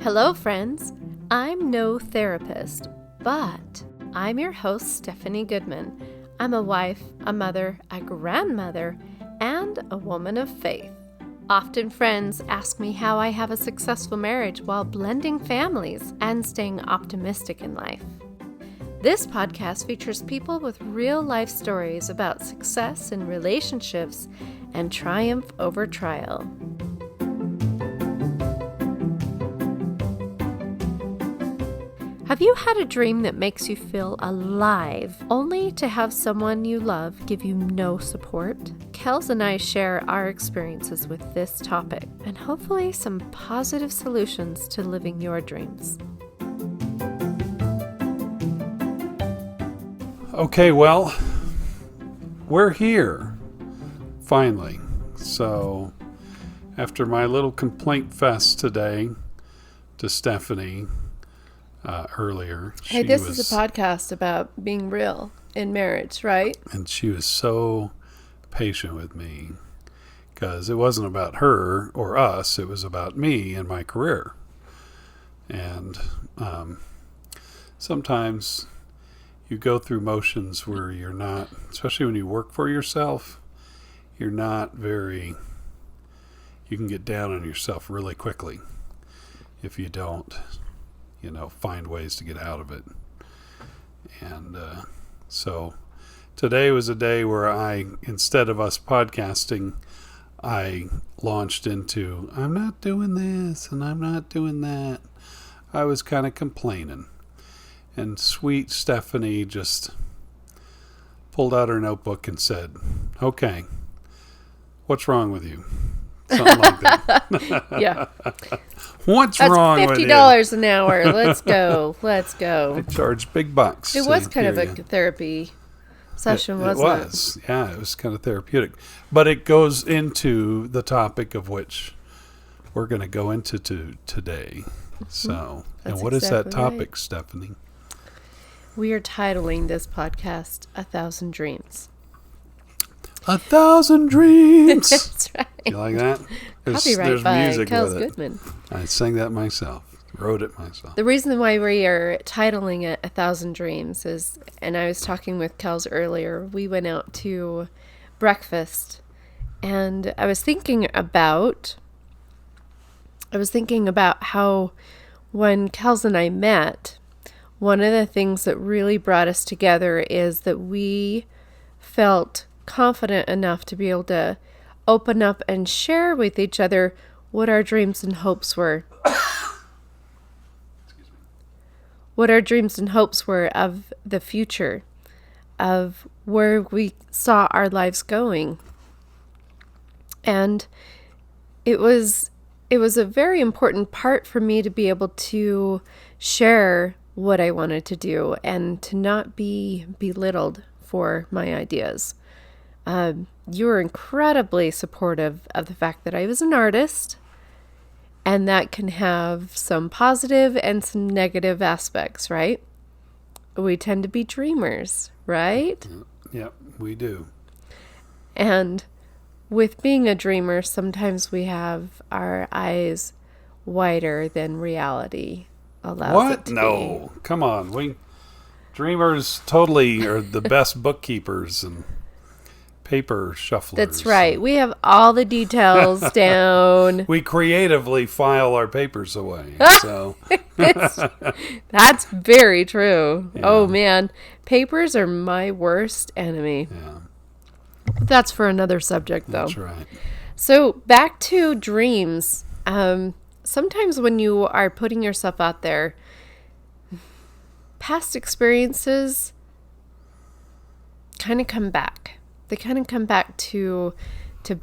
Hello, friends. I'm no therapist, but I'm your host, Stephanie Goodman. I'm a wife, a mother, a grandmother, and a woman of faith. Often friends ask me how I have a successful marriage while blending families and staying optimistic in life. This podcast features people with real-life stories about success in relationships and triumph over trial. Have you had a dream that makes you feel alive, only to have someone you love give you no support? Kels and I share our experiences with this topic and hopefully some positive solutions to living your dreams. Okay, well, we're here, finally. So, after my little complaint fest today to Stephanie earlier. Hey, this is a podcast about being real in marriage, right? And she was so patient with me because it wasn't about her or us. It was about me and my career. And sometimes you go through motions where you're not, especially when you work for yourself, you're not very, you can get down on yourself really quickly if you don't, find ways to get out of it. And so today was a day where instead of us podcasting, I launched into, I'm not doing this and I'm not doing that. I was kind of complaining. And sweet Stephanie just pulled out her notebook and said, okay, what's wrong with you? Something like that. Yeah. What's wrong with you? That's $50 an hour. Let's go. Let's go. I charge big bucks. It was kind of a therapy session, wasn't it? It was. Yeah, it was kind of therapeutic. But it goes into the topic of which we're going to go into today. So, and what is that topic, right, Stephanie? We are titling this podcast 1,000 Dreams. 1,000 Dreams. That's right. You like that? Copyright by music Kels with it. Goodman. I sang that myself. Wrote it myself. The reason why we are titling it 1,000 Dreams is, and I was talking with Kels earlier, we went out to breakfast and I was thinking about how when Kels and I met, one of the things that really brought us together is that we felt confident enough to be able to open up and share with each other what our dreams and hopes were. What our dreams and hopes were of the future, of where we saw our lives going. And it was a very important part for me to be able to share what I wanted to do and to not be belittled for my ideas. You were incredibly supportive of the fact that I was an artist, and that can have some positive and some negative aspects, right? We tend to be dreamers, right? Yep, we do. And with being a dreamer, sometimes we have our eyes wider than reality allows it to be. No, come on. Dreamers totally are the best bookkeepers and paper shufflers. That's right. We have all the details down. We creatively file our papers away. So That's very true. Yeah. Oh, man. Papers are my worst enemy. Yeah. That's for another subject, though. That's right. So back to dreams. Sometimes when you are putting yourself out there, past experiences kind of come back. They kind of come back to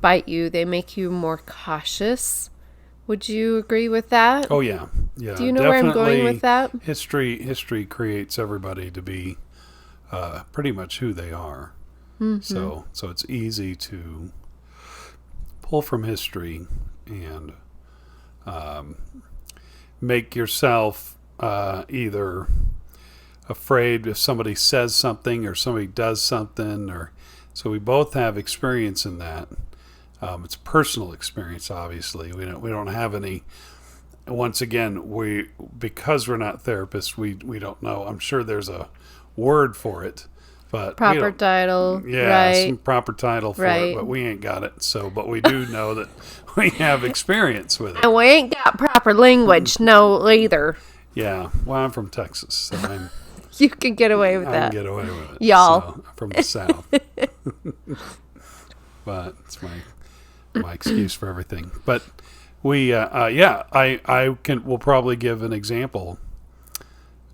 bite you. They make you more cautious. Would you agree with that? Oh, yeah. Yeah. Do you know where I'm going with that? History creates everybody to be pretty much who they are. Mm-hmm. So it's easy to pull from history and make yourself either afraid if somebody says something or somebody does something, or so we both have experience in that. It's personal experience, obviously. We don't have any once again, because we're not therapists, we don't know. I'm sure there's a word for it, but Proper title, yeah, right? some proper title for Right. it, but we ain't got it. So, but we do know that we have experience with it. And we ain't got proper language, no, either. Yeah. Well, I'm from Texas, so You can get away with I that. can get away with it. Y'all. So, I'm from the South. But it's my excuse for everything. But we, we'll probably give an example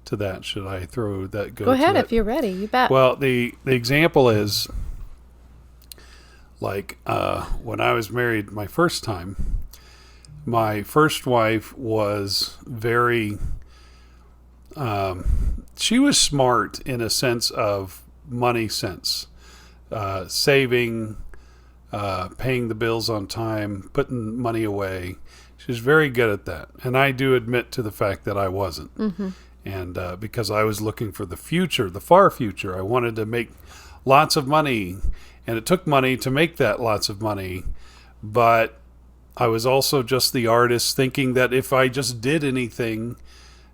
to that. Should I throw that? Go ahead to if you're ready. You bet. Well, the example is like when I was married my first time, my first wife was very, she was smart in a sense of money sense, saving, paying the bills on time, putting money away. She was very good at that. And I do admit to the fact that I wasn't. Mm-hmm. And because I was looking for the future, the far future, I wanted to make lots of money. And it took money to make that lots of money. But I was also just the artist thinking that if I just did anything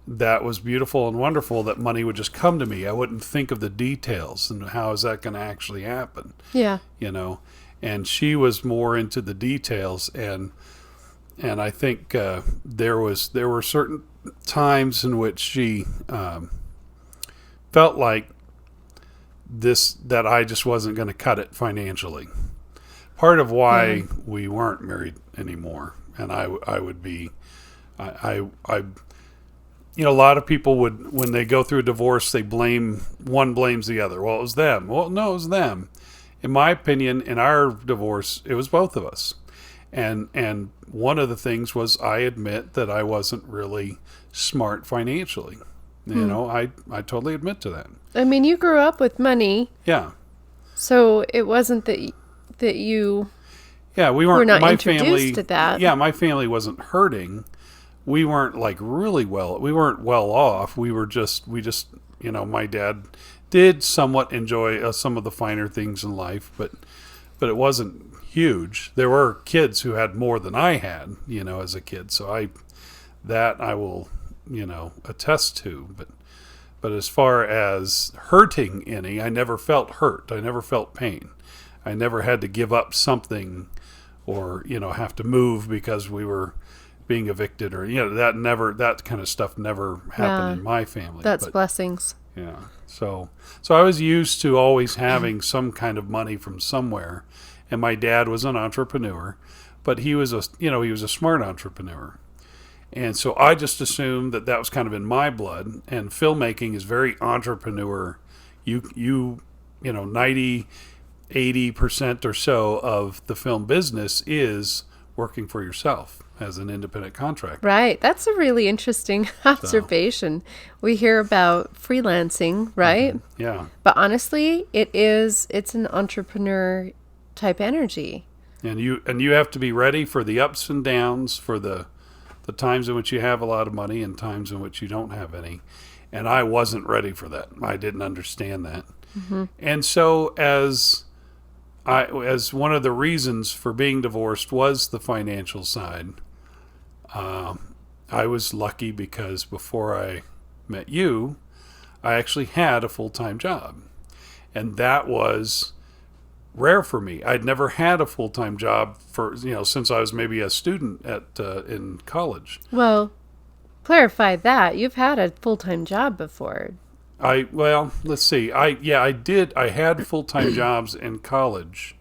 that was beautiful and wonderful, that money would just come to me. I wouldn't think of the details and how is that going to actually happen. Yeah. And she was more into the details, and I think there were certain times in which she felt like that I just wasn't going to cut it financially. Part of why we weren't married anymore, and I would be, a lot of people would, when they go through a divorce, one blames the other. Well, it was them. Well, no, it was them. In my opinion, in our divorce, it was both of us. And one of the things was I admit that I wasn't really smart financially. I totally admit to that. I mean, you grew up with money. Yeah. So it wasn't that you we were weren't not my introduced family to that. Yeah, my family wasn't hurting. We weren't like really we weren't well off. We just my dad did somewhat enjoy some of the finer things in life, but it wasn't huge. There were kids who had more than I had, as a kid. So I will, attest to. But as far as hurting any, I never felt hurt. I never felt pain. I never had to give up something or, have to move because we were being evicted or, that kind of stuff never happened in my family. That's blessings. Yeah. So I was used to always having some kind of money from somewhere. And my dad was an entrepreneur, but he was a smart entrepreneur. And so I just assumed that was kind of in my blood. And filmmaking is very entrepreneur. You 90, 80% or so of the film business is working for yourself as an independent contractor. Right. That's a really interesting observation. We hear about freelancing, right? Mm-hmm. Yeah. But honestly, it's an entrepreneur type energy. And you have to be ready for the ups and downs, for the times in which you have a lot of money and times in which you don't have any. And I wasn't ready for that. I didn't understand that. Mm-hmm. And so as one of the reasons for being divorced was the financial side, I was lucky because before I met you, I actually had a full-time job. And that was rare for me. I'd never had a full-time job since I was maybe a student in college. Well, clarify that. You've had a full-time job before. Let's see. I did. I had full-time jobs in college.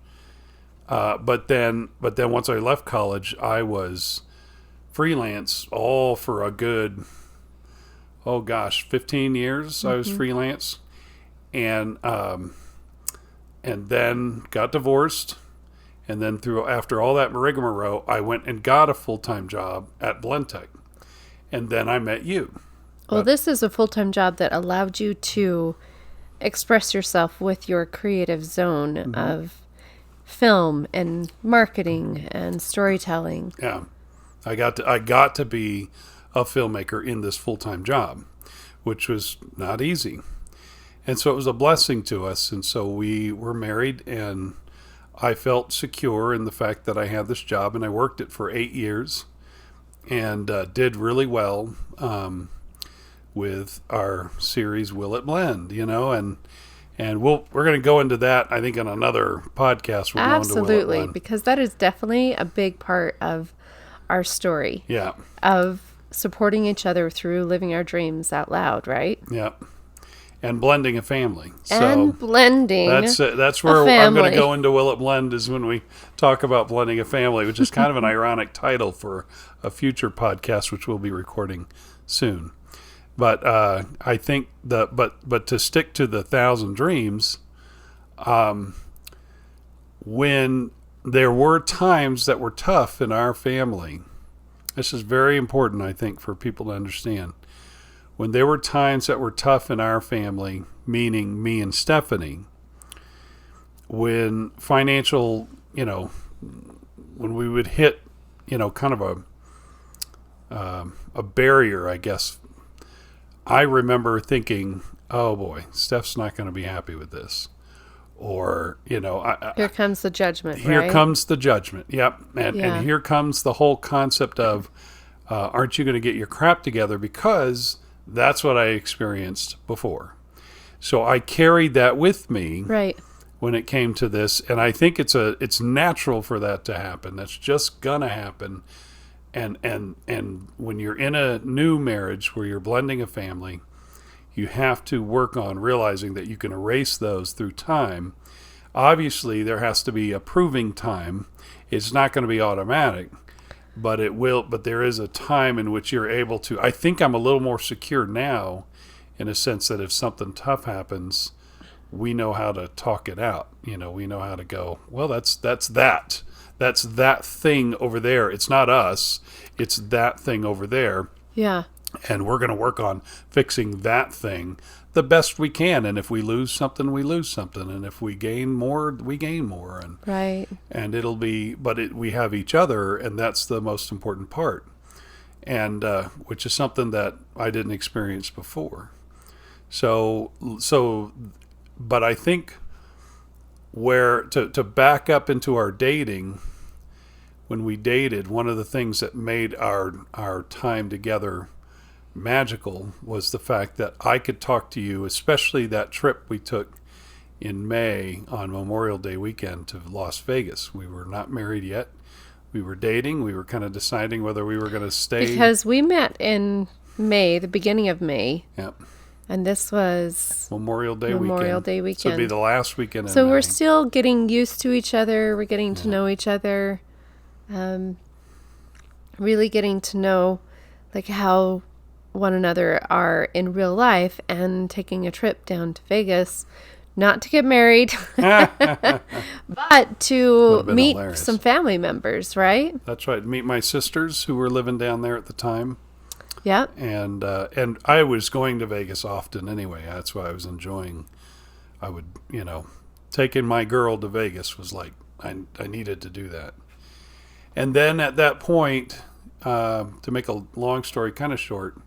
But then once I left college, I was freelance all for a good 15 years. Mm-hmm. I was freelance. And then got divorced, and then after all that rigmarole, I went and got a full-time job at Blendtec, and then I met you. Well, this is a full-time job that allowed you to express yourself with your creative zone mm-hmm. of film and marketing and storytelling. Yeah, I got to be a filmmaker in this full-time job, which was not easy. And so it was a blessing to us. And so we were married, and I felt secure in the fact that I had this job, and I worked it for 8 years. and did really well with our series Will It Blend, and we're going to go into that, I think, in another podcast. We'll go into Will It Absolutely, Blend. because that is definitely a big part of our story. Yeah. Of supporting each other through living our dreams out loud, right? Yeah. And blending a family. And blending that's where I'm going to go into Will It Blend, is when we talk about blending a family, which is kind of an ironic title for a future podcast, which we'll be recording soon. But I think but to stick to the 1,000 Dreams, when there were times that were tough in our family, this is very important, I think, for people to understand. When there were times that were tough in our family, meaning me and Stephanie, when financial, when we would hit, kind of a barrier, I guess, I remember thinking, oh boy, Steph's not going to be happy with this. Or, here comes the judgment, Here right? comes the judgment, yep. And here comes the whole concept of, aren't you going to get your crap together? Because that's what I experienced before. So I carried that with me, right, when it came to this. And I think it's natural for that to happen. That's just going to happen. And when you're in a new marriage where you're blending a family, you have to work on realizing that you can erase those through time. Obviously, there has to be a proving time. It's not going to be automatic, but it will. But there is a time in which you're able to. I think I'm a little more secure now, in a sense that if something tough happens, we know how to talk it out. We know how to go, well, that's that. That's that thing over there. It's not us. It's that thing over there. yeah, And we're going to work on fixing that thing the best we can. And if we lose something, we lose something. And if we gain more, we gain more. And right. And it'll be, we have each other, and that's the most important part. And which is something that I didn't experience before. So, but I think where to back up into our dating, when we dated, one of the things that made our time together magical was the fact that I could talk to you, especially that trip we took in May on Memorial Day weekend to Las Vegas. We were not married yet. We were dating. We were kind of deciding whether we were going to stay. Because we met in May, the beginning of May. Yep. And this was Memorial Day weekend. So it'd be the last weekend in So May. we're still getting used to each other. We're getting to know each other. Really getting to know like how one another are in real life, and taking a trip down to Vegas, not to get married, but to meet hilarious. some family members, right? That's right. Meet my sisters who were living down there at the time. Yep. And I was going to Vegas often anyway. That's why I was enjoying. I would, taking my girl to Vegas was like, I needed to do that. And then at that point, to make a long story kind of short,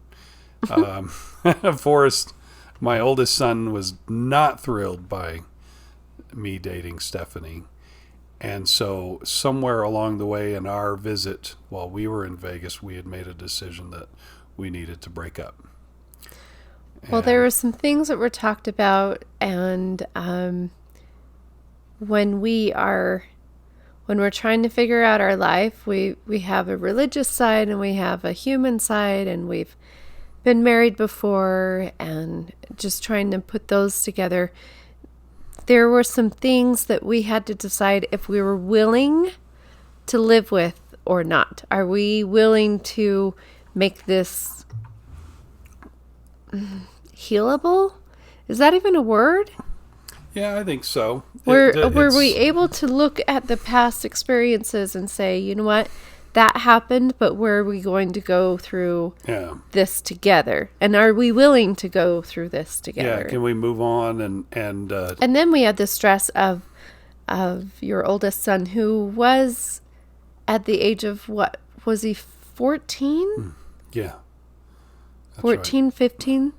Forrest, my oldest son, was not thrilled by me dating Stephanie. And so somewhere along the way in our visit while we were in Vegas, we had made a decision that we needed to break up. Well, there were some things that were talked about, and when we're trying to figure out our life, we have a religious side and we have a human side, and we've been married before, and just trying to put those together. There were some things that we had to decide if we were willing to live with or not. Are we willing to make this healable? Is that even a word? Yeah, I think so. Were we able to look at the past experiences and say, you know what, that happened, but where are we going to go through this together? And are we willing to go through this together? Yeah, can we move on? And then we had the stress of your oldest son, who was at the age of, what, was he 14? Yeah. 14, right. 15?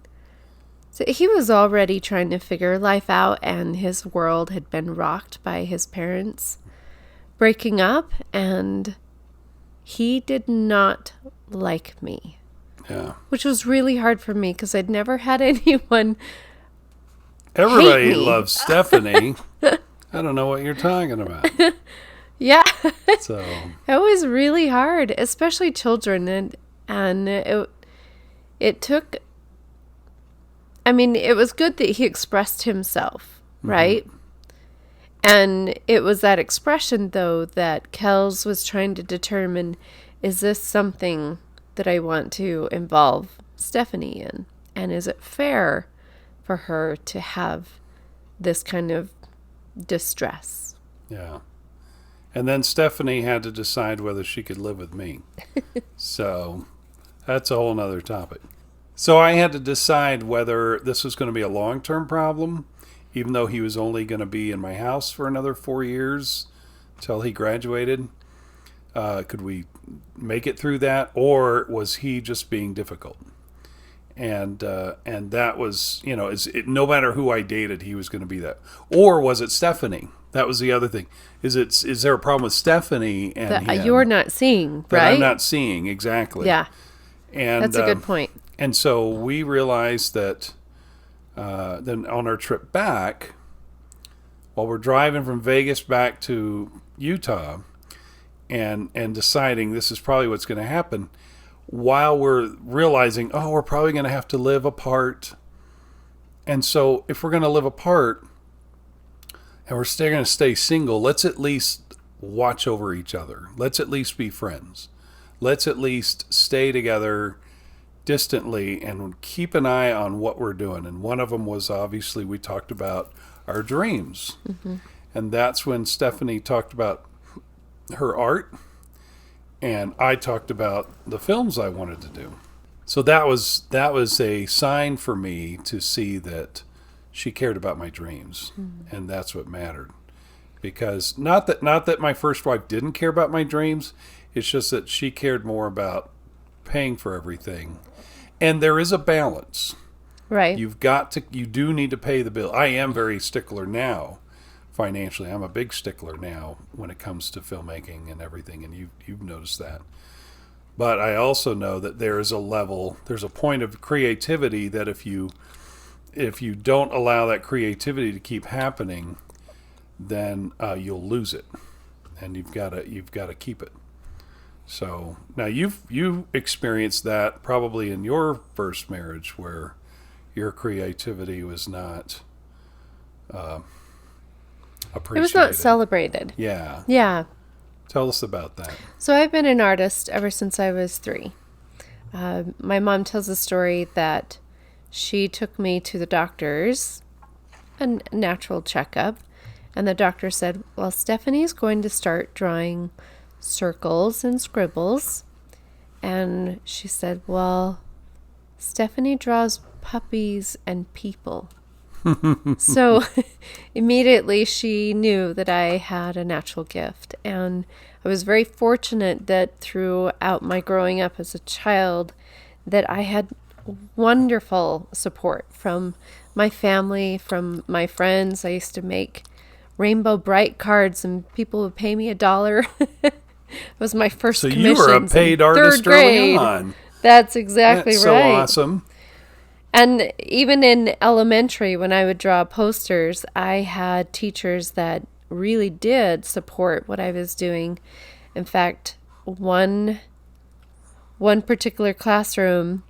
So he was already trying to figure life out, and his world had been rocked by his parents breaking up, and he did not like me. Yeah. Which was really hard for me because I'd never had anyone Everybody hate me. loves Stephanie. I don't know what you're talking about. Yeah. So It was really hard, especially children. And it took, I mean, it was good that he expressed himself, right? And it was that expression, though, that Kels was trying to determine, is this something that I want to involve Stephanie in? And is it fair for her to have this kind of distress? yeah. And then Stephanie had to decide whether she could live with me. So that's a whole nother topic. So I had to decide whether this was going to be a long-term problem, even though he was only going to be in my house for another 4 years till he graduated. Could we make it through that, or was he just being difficult? And that was, no matter who I dated, he was going to be that. Or was it Stephanie? That was the other thing. Is there a problem with Stephanie and That him you're not seeing, that right? I'm not seeing? Exactly. Yeah, And that's a good point. And so we realized that then on our trip back, while we're driving from Vegas back to Utah, and deciding this is probably what's going to happen, while we're realizing, we're probably going to have to live apart. And so if we're going to live apart and we're still going to stay single, let's at least watch over each other. Let's at least be friends. Let's at least stay together distantly and keep an eye on what we're doing. And one of them was, obviously, we talked about our dreams. And that's when Stephanie talked about her art, and I talked about the films I wanted to do. So that was a sign for me to see that she cared about my dreams, and that's what mattered. Because not that my first wife didn't care about my dreams, it's just that she cared more about paying for everything. And there is a balance. Right. You do need to pay the bill. I am very stickler now. Financially, I'm a big stickler now when it comes to filmmaking and everything, and you've noticed that. But I also know that there's a point of creativity that if you don't allow that creativity to keep happening, then you'll lose it, and you've got to keep it. So now you experienced that probably in your first marriage, where your creativity was not appreciated. It was not celebrated. Yeah. Yeah. Tell us about that. So I've been an artist ever since I was 3. My mom tells a story that she took me to the doctor's, a natural checkup, and the doctor said, well, Stephanie's going to start drawing circles and scribbles. And she said, well, Stephanie draws puppies and people. So immediately she knew that I had a natural gift. And I was very fortunate that throughout my growing up as a child that I had wonderful support from my family, from my friends. I used to make Rainbow Bright cards and people would pay me $1. It was my first commissions. So you were a paid artist early on. That's exactly That's right. so awesome. And even in elementary, when I would draw posters, I had teachers that really did support what I was doing. In fact, one particular classroom,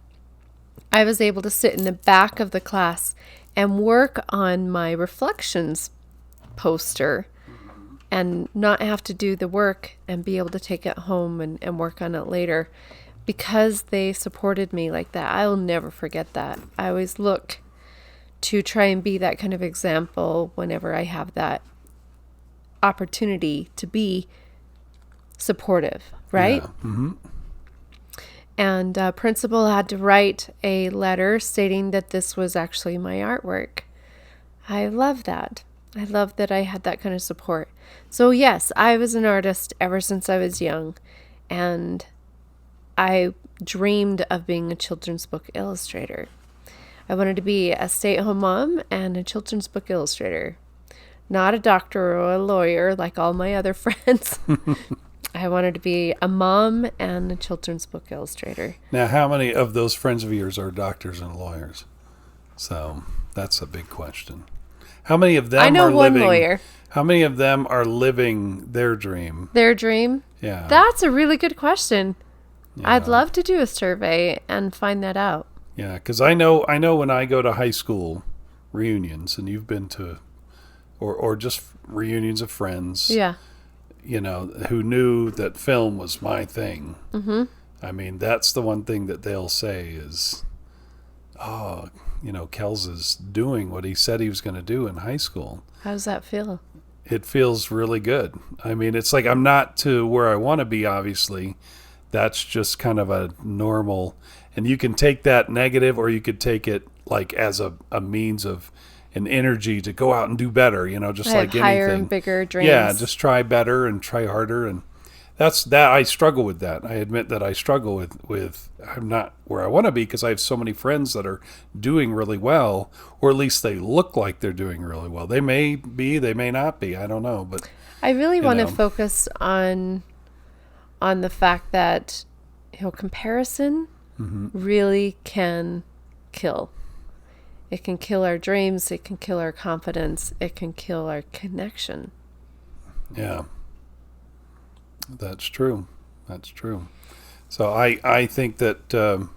I was able to sit in the back of the class and work on my reflections poster and not have to do the work and be able to take it home and work on it later. Because they supported me like that, I will never forget that. I always look to try and be that kind of example whenever I have that opportunity to be supportive, right? Yeah. Mm-hmm. And principal had to write a letter stating that this was actually my artwork. I love that. I love that I had that kind of support. So yes, I was an artist ever since I was young, and I dreamed of being a children's book illustrator. I wanted to be a stay-at-home mom and a children's book illustrator. Not a doctor or a lawyer like all my other friends. I wanted to be a mom and a children's book illustrator. Now, how many of those friends of yours are doctors and lawyers? So that's a big question. How many of them I know are one living? lawyer. How many of them are living their dream? Their dream? Yeah. That's a really good question. Yeah. I'd love to do a survey and find that out. Yeah, because I know when I go to high school reunions, and you've been to, or just reunions of friends, Yeah. Who knew that film was my thing. Mm-hmm. I mean, that's the one thing that they'll say is, oh, Kels is doing what he said he was going to do in high school. How does that feel? It feels really good. I mean, it's like I'm not to where I want to be, obviously. That's just kind of a normal, and you can take that negative, or you could take it like as a means of an energy to go out and do better, just I like have higher anything. and bigger dreams. Yeah, just try better and try harder. And that's that. I struggle with that. I admit that I struggle with I'm not where I want to be because I have so many friends that are doing really well, or at least they look like they're doing really well. They may be, they may not be. I don't know. But I really want to focus on the fact that comparison really can kill. It can kill our dreams. It can kill our confidence. It can kill our connection. Yeah, that's true. That's true. So I think that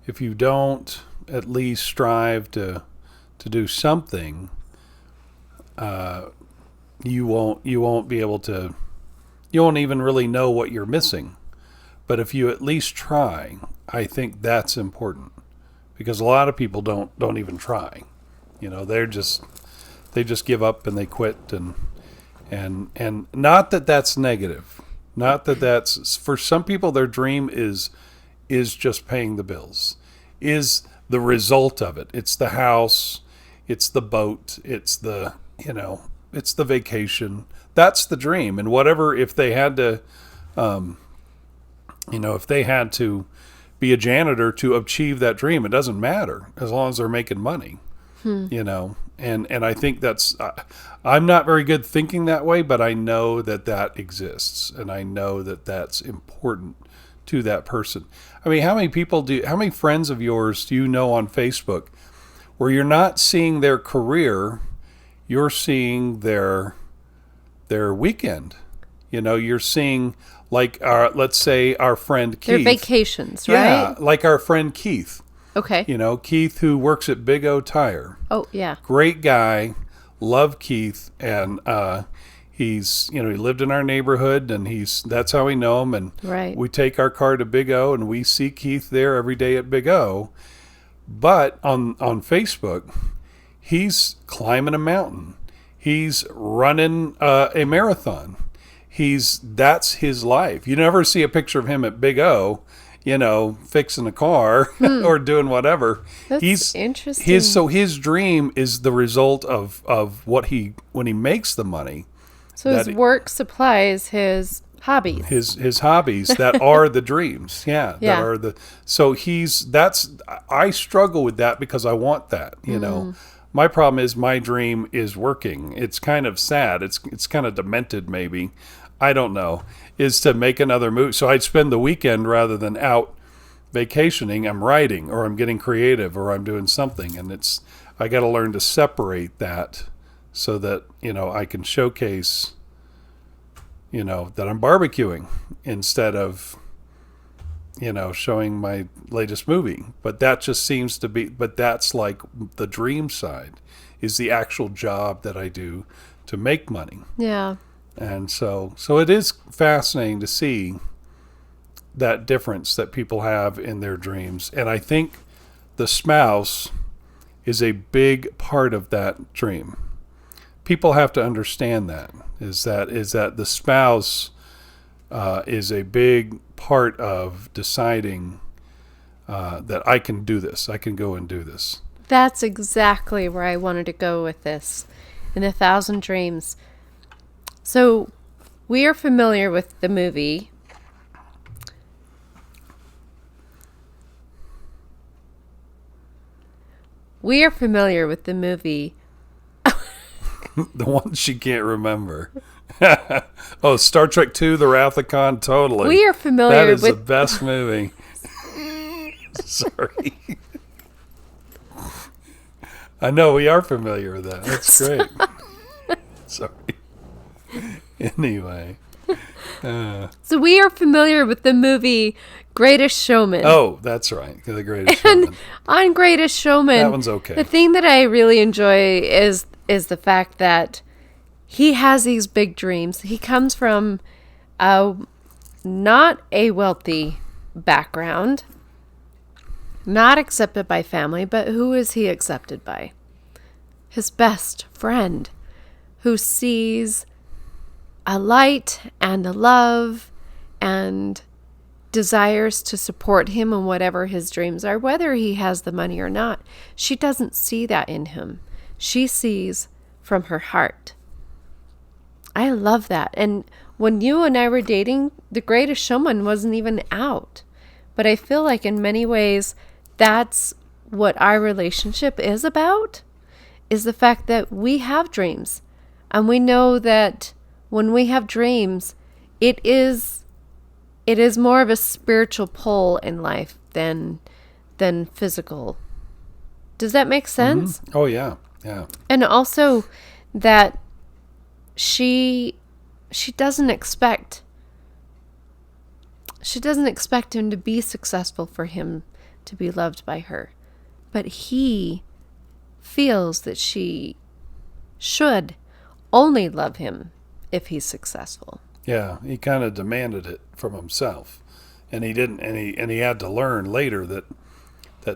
if you don't at least strive to do something, you won't be able to. You won't even really know what you're missing. But if you at least try, I think that's important, because a lot of people don't even try. They just give up and they quit, and not that that's negative. Not that that's, for some people their dream is just paying the bills. Is the result of it. It's the house, it's the boat, it's the vacation. That's the dream. And whatever, if they had to, if they had to be a janitor to achieve that dream, it doesn't matter as long as they're making money, and I think that's, I'm not very good thinking that way, but I know that exists, and I know that that's important to that person. I mean, how many friends of yours do you know on Facebook where you're not seeing their career, you're seeing their weekend? You're seeing, like, let's say our friend Keith. Their vacations, right? Yeah, like our friend Keith. Okay. Keith, who works at Big O Tire. Oh, yeah. Great guy. Love Keith. And he's, he lived in our neighborhood, and that's how we know him. And right. We take our car to Big O, and we see Keith there every day at Big O. But on Facebook, he's climbing a mountain. He's running a marathon. That's his life. You never see a picture of him at Big O, fixing a car or doing whatever. That's interesting. His dream is the result of when he makes the money. So his work supplies his hobbies. His hobbies that are the dreams. Yeah. Yeah. That are I struggle with that because I want that, My problem is my dream is working. It's kind of sad. It's kind of demented, maybe. I don't know. Is to make another move. So I'd spend the weekend rather than out vacationing. I'm writing, or I'm getting creative, or I'm doing something. And I got to learn to separate that so that, I can showcase, that I'm barbecuing instead of, showing my latest movie. But that just seems to be, but that's like the dream side, is the actual job that I do to make money. Yeah. And so it is fascinating to see that difference that people have in their dreams. And I think the spouse is a big part of that dream. People have to understand that is that the spouse is a big part of deciding that I can do this. I can go and do this. That's exactly where I wanted to go with this, in 1,000 Dreams. So we are familiar with the movie. We are familiar with the movie. The one she can't remember. Oh, Star Trek II, The Wrath of Khan, totally. We are familiar That is with the best movie. Sorry. I know, we are familiar with that. That's great. Sorry. Anyway. So we are familiar with the movie Greatest Showman. Oh, that's right. The Greatest And Showman. on Greatest Showman, That one's okay. the thing that I really enjoy is the fact that he has these big dreams. He comes from not a wealthy background, not accepted by family, but who is he accepted by? His best friend, who sees a light and a love and desires to support him in whatever his dreams are, whether he has the money or not. She doesn't see that in him. She sees from her heart. I love that. And when you and I were dating, The Greatest Showman wasn't even out. But I feel like in many ways, that's what our relationship is about, is the fact that we have dreams. And we know that when we have dreams, it is more of a spiritual pull in life than physical. Does that make sense? Mm-hmm. Oh, yeah. Yeah. And also that she doesn't expect him to be successful for him to be loved by her. But he feels that she should only love him if he's successful. Yeah, he kind of demanded it from himself, and he didn't, and he had to learn later that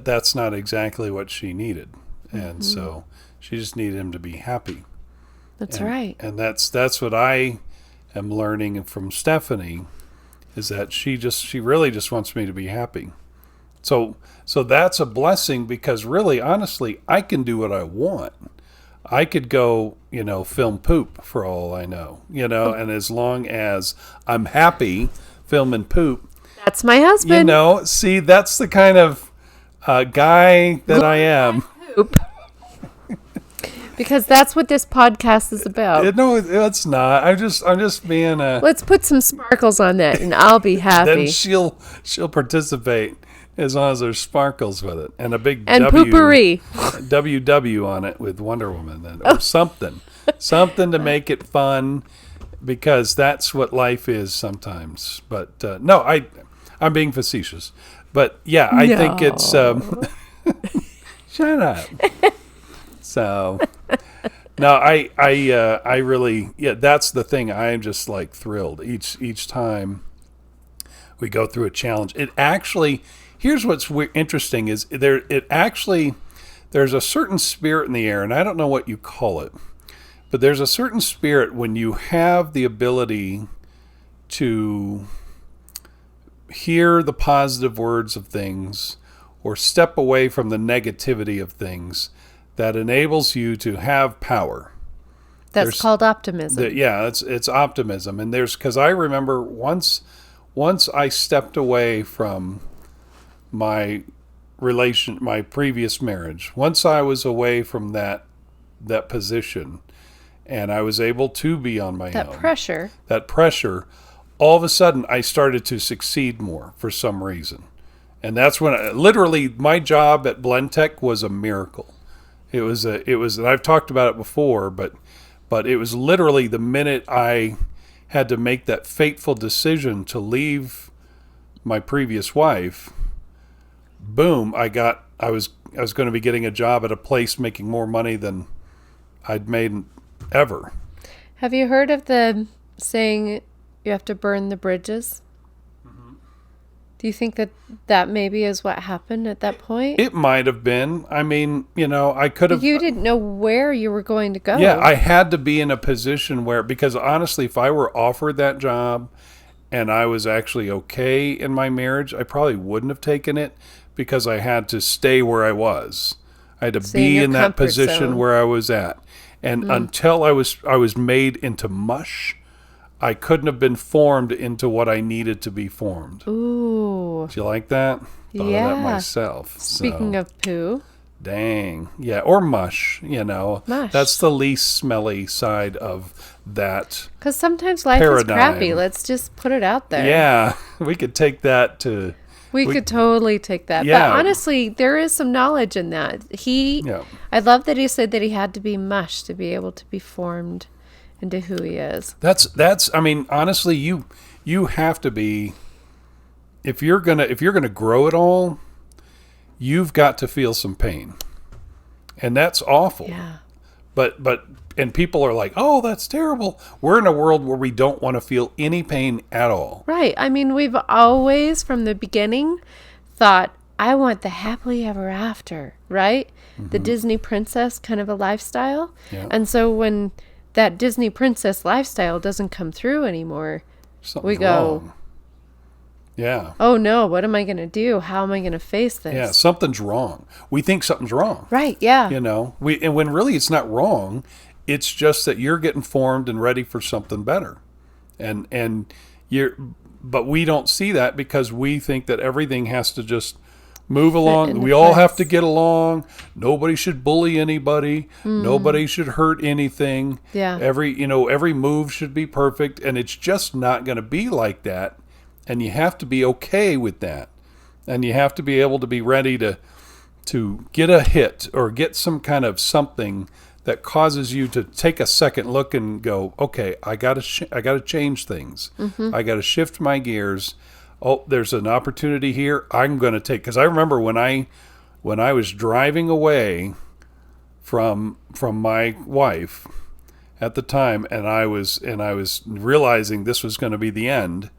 that's not exactly what she needed, and so she just needed him to be happy. That's right. And that's what I am learning from Stephanie, is that she really just wants me to be happy. So that's a blessing, because really, honestly, I can do what I want. I could go, film poop for all I know, and as long as I'm happy filming poop. That's my husband. See, that's the kind of guy that I am. Poop. Because that's what this podcast is about. No, it's not. I'm just being a... Let's put some sparkles on that and I'll be happy. Then she'll participate as long as there's sparkles with it, and a big and poopery WW on it with Wonder Woman, or something to make it fun, because that's what life is sometimes. But no, I'm being facetious. But yeah, I think it's shut up. So no, I really, that's the thing. I am just like thrilled each time we go through a challenge. It actually, here's what's interesting is there's a certain spirit in the air, and I don't know what you call it, but there's a certain spirit when you have the ability to hear the positive words of things or step away from the negativity of things, that enables you to have power. That's called optimism. It's optimism. And because I remember once I stepped away from my previous marriage, once I was away from that position, and I was able to be on my own. That pressure, all of a sudden I started to succeed more for some reason. And that's when literally my job at Blendtec was a miracle. It was, and I've talked about it before, but it was literally the minute I had to make that fateful decision to leave my previous wife, boom, I was going to be getting a job at a place making more money than I'd made ever. Have you heard of the saying, you have to burn the bridges? Do you think that maybe is what happened at that point? It might have been. I mean, I could have... You didn't know where you were going to go. Yeah, I had to be in a position where... Because honestly, if I were offered that job and I was actually okay in my marriage, I probably wouldn't have taken it, because I had to stay where I was. I had to be in that position where I was at. And until I was made into mush, I couldn't have been formed into what I needed to be formed. Ooh. Do you like that? Thought of that myself. Speaking of poo. Dang. Yeah. Or mush, Mush. That's the least smelly side of that Because sometimes life is crappy. paradigm. Let's just put it out there. Yeah. We could take that to. We could totally take that. But Yeah. honestly, there is some knowledge in that. Yeah. I love that he said that he had to be mush to be able to be formed into who he is. I mean, honestly, you have to be, if you're gonna grow it all, you've got to feel some pain. And that's awful. Yeah. But and people are like, "Oh, that's terrible." We're in a world where we don't want to feel any pain at all. Right. I mean, we've always, from the beginning, thought, I want the happily ever after, right? The Disney princess kind of a lifestyle. Yeah. And so when that Disney princess lifestyle doesn't come through anymore, Something's we go, wrong. Yeah. oh no, what am I going to do? How am I going to face this? Yeah, something's wrong. We think something's wrong. Right. Yeah. And when really it's not wrong, it's just that you're getting formed and ready for something better. But we don't see that because we think that everything has to just move along. We all have to get along. Nobody should bully anybody. Nobody should hurt anything. Yeah. Every move should be perfect, and it's just not going to be like that. And you have to be okay with that. And you have to be able to be ready to get a hit or get some kind of something that causes you to take a second look and go, okay, I got to change things. I got to shift my gears. Oh, there's an opportunity here. I'm going to take, because I remember when I was driving away from my wife at the time, and I was realizing this was going to be the end.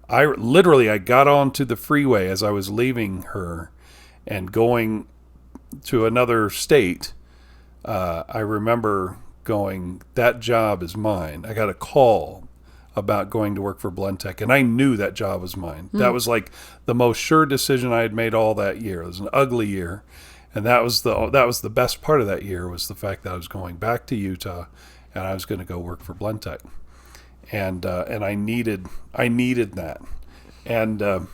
I got onto the freeway as I was leaving her and going to another state. I remember going, that job is mine. I got a call about going to work for Blendtec, and I knew that job was mine. That was like the most sure decision I had made all that year. It was an ugly year, and that was the best part of that year, was the fact that I was going back to Utah and I was going to go work for Blendtec. And I needed that, and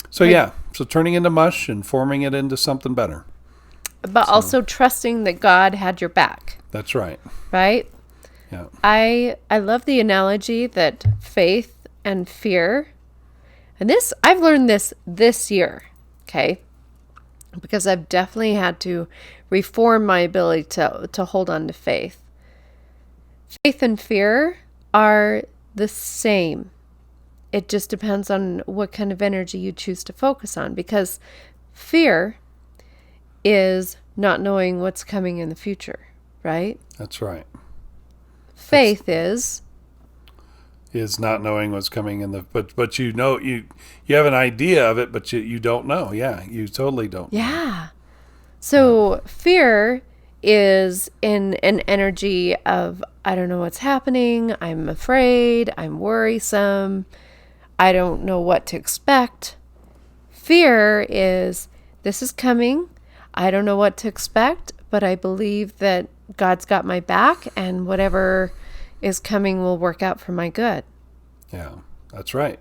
so turning into mush and forming it into something better, but also trusting that God had your back. That's right. Right. Yeah. I love the analogy that faith and fear, and I've learned this year, okay, because I've definitely had to reform my ability to hold on to faith. Faith and fear are the same. It just depends on what kind of energy you choose to focus on, because fear is not knowing what's coming in the future, right? That's right. Faith is not knowing what's coming in but you have an idea of it, but you don't know. Yeah, you totally don't know. Yeah. So fear is in an energy of, I don't know what's happening, I'm afraid, I'm worrisome, I don't know what to expect. Fear is, this is coming, I don't know what to expect, but I believe that God's got my back, and whatever is coming will work out for my good. Yeah, that's right.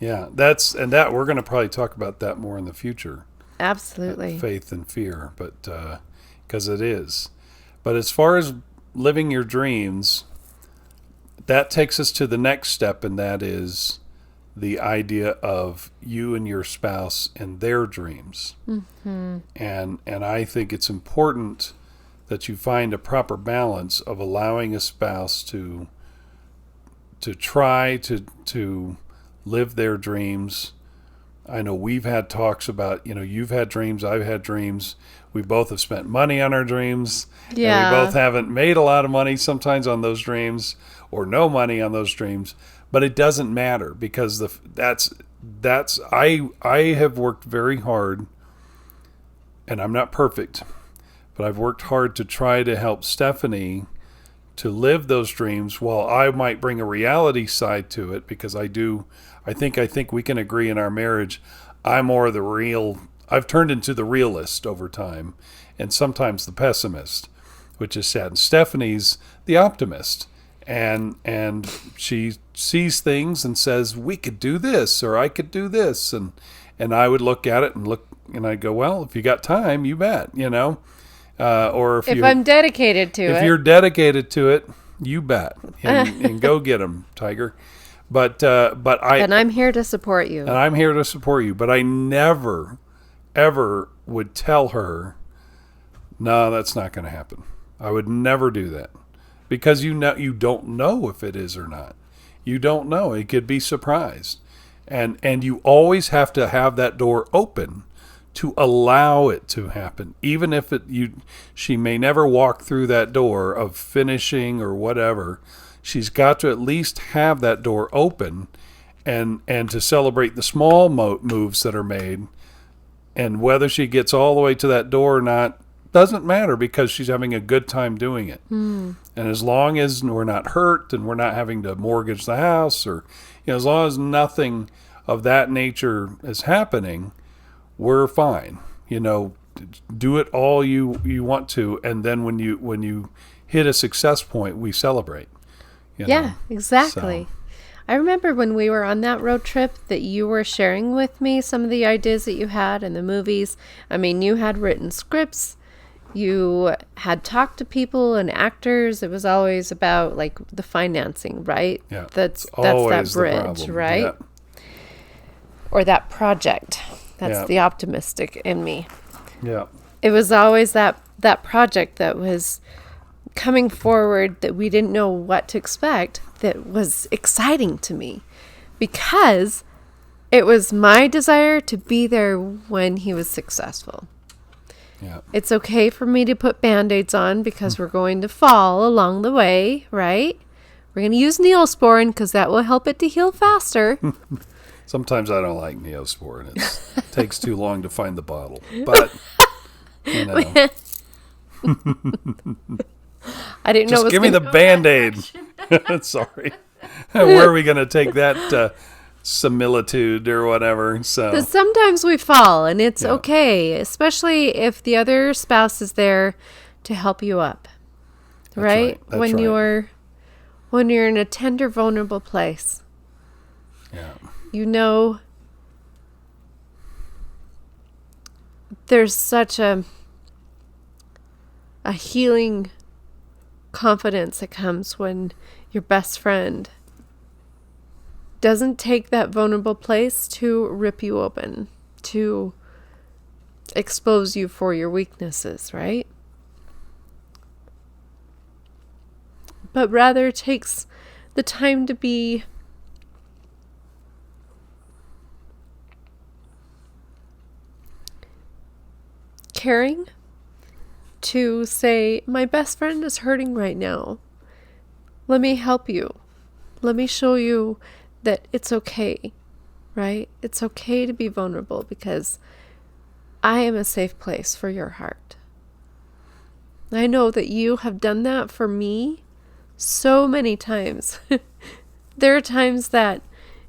Yeah, that we're going to probably talk about that more in the future. Absolutely. Faith and fear, but because it is. But as far as living your dreams, that takes us to the next step, and that is the idea of you and your spouse and their dreams. Mm-hmm. And I think it's important that you find a proper balance of allowing a spouse to try to live their dreams. I know we've had talks about, you've had dreams, I've had dreams. We both have spent money on our dreams. Yeah. And we both haven't made a lot of money sometimes on those dreams, or no money on those dreams. But it doesn't matter, because I have worked very hard, and I'm not perfect, but I've worked hard to try to help Stephanie to live those dreams, while I might bring a reality side to it, because I think we can agree in our marriage, I'm more I've turned into the realist over time, and sometimes the pessimist, which is sad. And Stephanie's the optimist. And she sees things and says, we could do this, or I could do this. And I would look at it and And I'd go, well, if you got time, you bet, or if I'm dedicated to it. If you're dedicated to it, you bet. And go get them, Tiger. But And I'm here to support you. And I'm here to support you. But I never, ever would tell her, no, that's not going to happen. I would never do that. Because you don't know if it is or not. You don't know. It could be surprised. And you always have to have that door open to allow it to happen. Even if she may never walk through that door of finishing or whatever, she's got to at least have that door open and to celebrate the small moves that are made. And whether she gets all the way to that door or not doesn't matter, because she's having a good time doing it. And as long as we're not hurt and we're not having to mortgage the house, or as long as nothing of that nature is happening, we're fine. Do it all you want to, and then when you hit a success point, we celebrate. Yeah, exactly. So. I remember when we were on that road trip that you were sharing with me some of the ideas that you had in the movies. I mean, you had written scripts. You had talked to people and actors. It was always about like the financing, right? Yeah. That's that bridge, right? Yeah. Or that project. That's Yeah. the optimistic in me. Yeah. It was always that project that was coming forward that we didn't know what to expect, that was exciting to me, because it was my desire to be there when he was successful. Yeah. It's okay for me to put Band-Aids on because we're going to fall along the way, right? We're going to use Neosporin because that will help it to heal faster. Sometimes I don't like Neosporin. It takes too long to find the bottle. But, I didn't know. Just give me the Band-Aid. Sorry. Where are we going to take that similitude or whatever? So But sometimes we fall, and it's okay, especially if the other spouse is there to help you up. Right? That's when right. you're in a tender, vulnerable place. Yeah. There's such a healing confidence that comes when your best friend doesn't take that vulnerable place to rip you open, to expose you for your weaknesses, right? But rather takes the time to be caring, to say, my best friend is hurting right now. Let me help you. Let me show you that it's okay, right? It's okay to be vulnerable because I am a safe place for your heart. I know that you have done that for me so many times. There are times that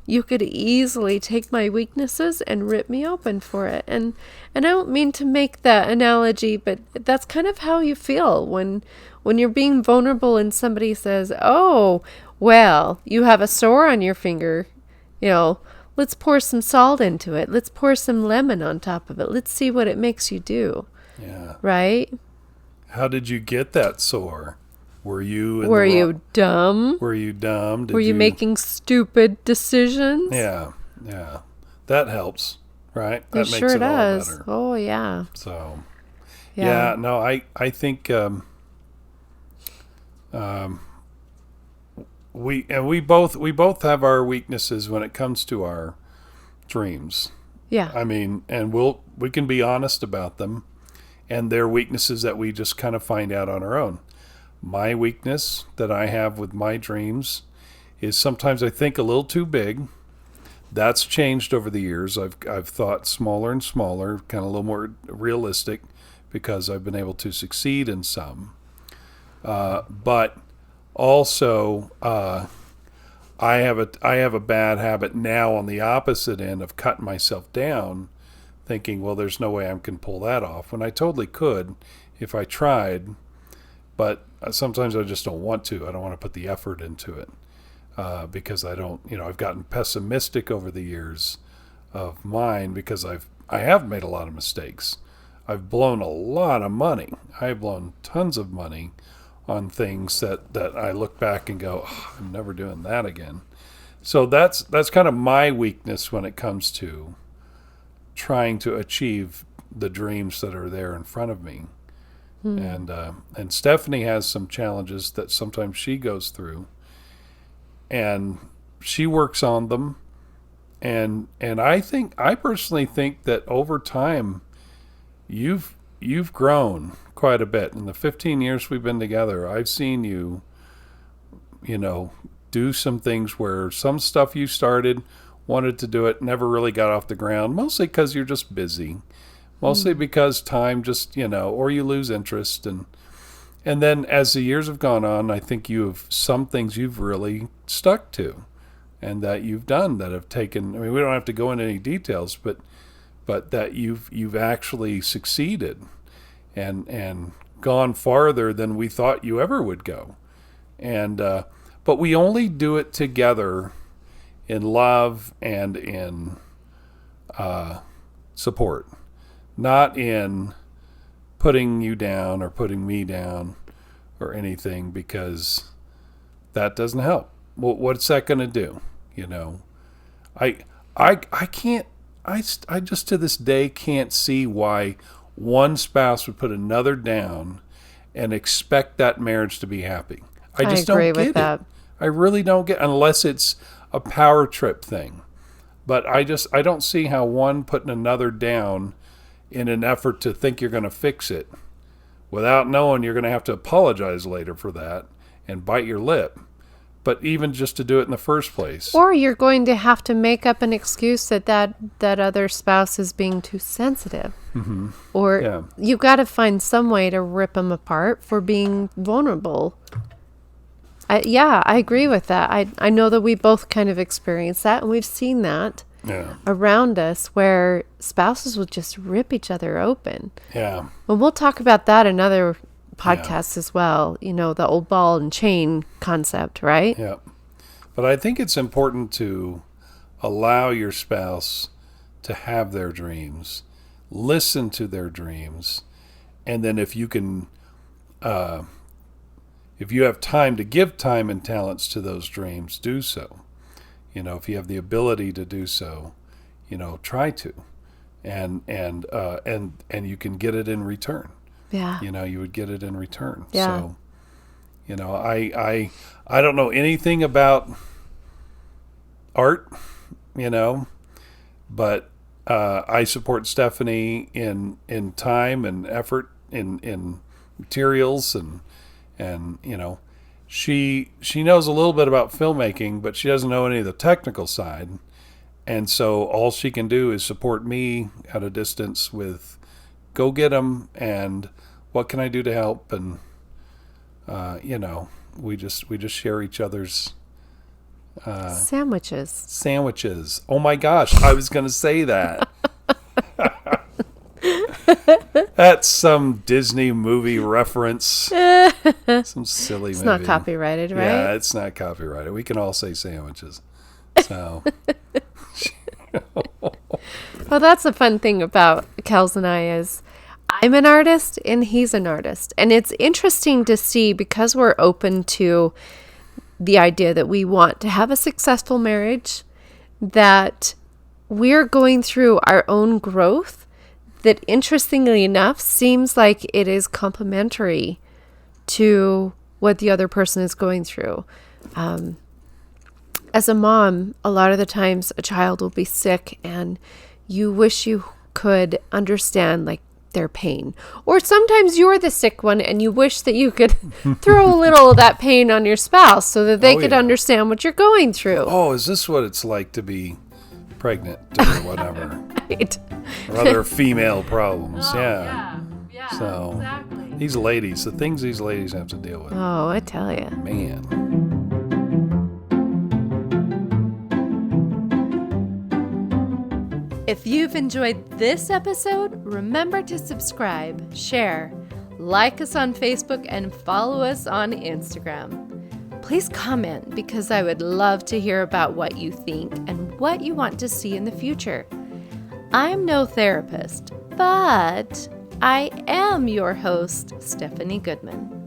you could easily take my weaknesses and rip me open for it. And I don't mean to make that analogy, but that's kind of how you feel when you're being vulnerable and somebody says, oh, well, you have a sore on your finger, let's pour some salt into it. Let's pour some lemon on top of it. Let's see what it makes you do. Yeah. Right? How did you get that sore? Were you dumb? Were you dumb? Were you making stupid decisions? Yeah. That helps, right? That It makes sure it does. all better. Oh, yeah. So, Yeah. no, I think we both have our weaknesses when it comes to our dreams. Yeah. I mean, and we can be honest about them, and they're weaknesses that we just kind of find out on our own. My weakness that I have with my dreams is sometimes I think a little too big. That's changed over the years. I've thought smaller and smaller, kind of a little more realistic, because I've been able to succeed in some. But also, I have a bad habit now on the opposite end of cutting myself down, thinking, well, there's no way I can pull that off, when I totally could if I tried. But sometimes I just don't want to. I don't want to put the effort into it because I don't, I've gotten pessimistic over the years of mine because I've I have made a lot of mistakes. I've blown a lot of money. I've blown tons of money on things that I look back and go, oh, I'm never doing that again. So that's kind of my weakness when it comes to trying to achieve the dreams that are there in front of me. And Stephanie has some challenges that sometimes she goes through, and she works on them. And I personally think that over time, you've grown quite a bit. In the 15 years we've been together, I've seen you, do some things where some stuff you started, wanted to do it, never really got off the ground, mostly because you're just busy, mostly because time just, or you lose interest. And then as the years have gone on, I think some things you've really stuck to and that you've done that have taken, I mean, we don't have to go into any details, but that you've actually succeeded and gone farther than we thought you ever would go. And but we only do it together in love and in support, not in putting you down or putting me down or anything, because that doesn't help. Well, what's that going to do? I can't. I just to this day can't see why one spouse would put another down and expect that marriage to be happy. I just don't get it. That. I really don't get, unless it's a power trip thing. But I don't see how one putting another down in an effort to think you're going to fix it, without knowing you're going to have to apologize later for that and bite your lip. But even just to do it in the first place. Or you're going to have to make up an excuse that other spouse is being too sensitive. Mm-hmm. Or you've got to find some way to rip them apart for being vulnerable. I agree with that. I know that we both kind of experienced that, and we've seen that around us, where spouses will just rip each other open. Yeah. Well, we'll talk about that in other podcasts as well. The old ball and chain concept, right? Yeah. But I think it's important to allow your spouse to have their dreams, listen to their dreams, and then if you can, if you have time to give time and talents to those dreams, do so. If you have the ability to do so, try to, and you can get it in return. Yeah. You would get it in return. Yeah. So, I don't know anything about art, but I support Stephanie in time and effort, in materials, and she knows a little bit about filmmaking, but she doesn't know any of the technical side. And so all she can do is support me at a distance with go get them and what can I do to help? And, we just share each other's sandwiches. Oh my gosh. I was going to say that. That's some Disney movie reference. Some silly movie. It's not copyrighted, right? Yeah, it's not copyrighted. We can all say sandwiches. So. Well, that's the fun thing about Kels and I is I'm an artist and he's an artist. And it's interesting to see, because we're open to the idea that we want to have a successful marriage, that we're going through our own growth that, interestingly enough, seems like it is complementary to what the other person is going through. As a mom, a lot of the times a child will be sick and you wish you could understand like their pain. Or sometimes you're the sick one and you wish that you could throw a little of that pain on your spouse so that they could understand what you're going through. Oh, is this what it's like to be pregnant or whatever? Right. Or other female problems. Oh, yeah. So exactly. These ladies, the things these ladies have to deal with. Oh, I tell you. Man. If you've enjoyed this episode, remember to subscribe, share, like us on Facebook, and follow us on Instagram. Please comment, because I would love to hear about what you think and what you want to see in the future. I'm no therapist, but I am your host, Stephanie Goodman.